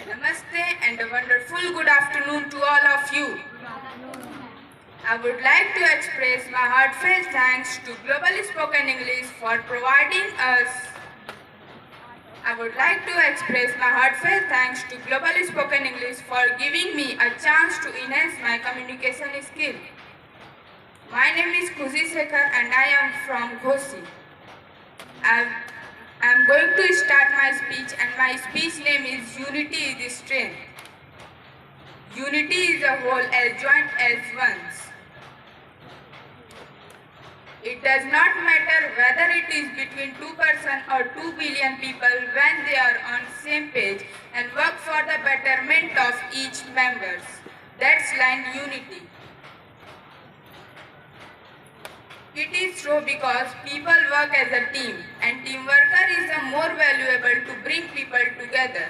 Namaste and a wonderful good afternoon to all of you. I would like to express my heartfelt thanks to Global Spoken English for providing us. I would like to express my heartfelt thanks to Global Spoken English for giving me a chance to enhance my communication skill. My name is Khushi Sekhar and I am from Ghosi. I am going to start my speech and my speech name is Unity is Strength. Unity is a whole as joint as ones. It does not matter whether it is between 2% or 2 billion people when they are on same page and work for the betterment of each members. That's line unity. It is true because people work as a team and teamwork is more valuable to bring people together.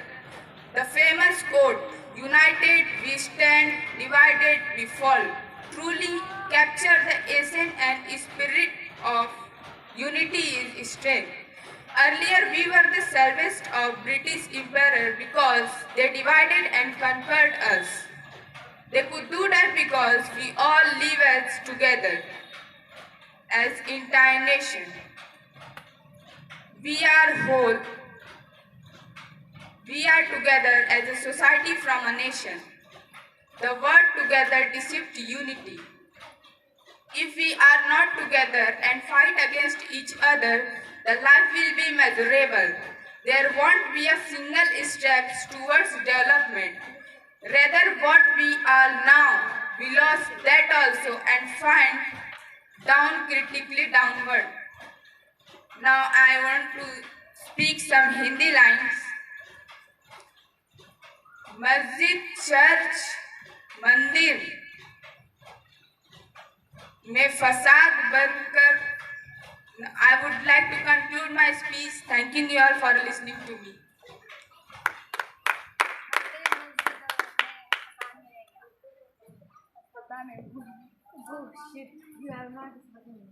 The famous quote, united we stand, divided we fall, truly capture the essence and spirit of unity is strength. Earlier we were the service of British Empire because they divided and conquered us. They could do that because we all live as together, as entire nation. We are whole. We are together as a society from a nation. The word together deceived unity. If we are not together and fight against each other, the life will be miserable. There won't be a single step towards development. Rather, what we are now, we lost that also and find down critically downward. Now I want to speak some Hindi lines. मस्जिद church मंदिर में फसाद बनकर I would like to conclude my speech thanking you all for listening to me. Oh shit, you have not spoken.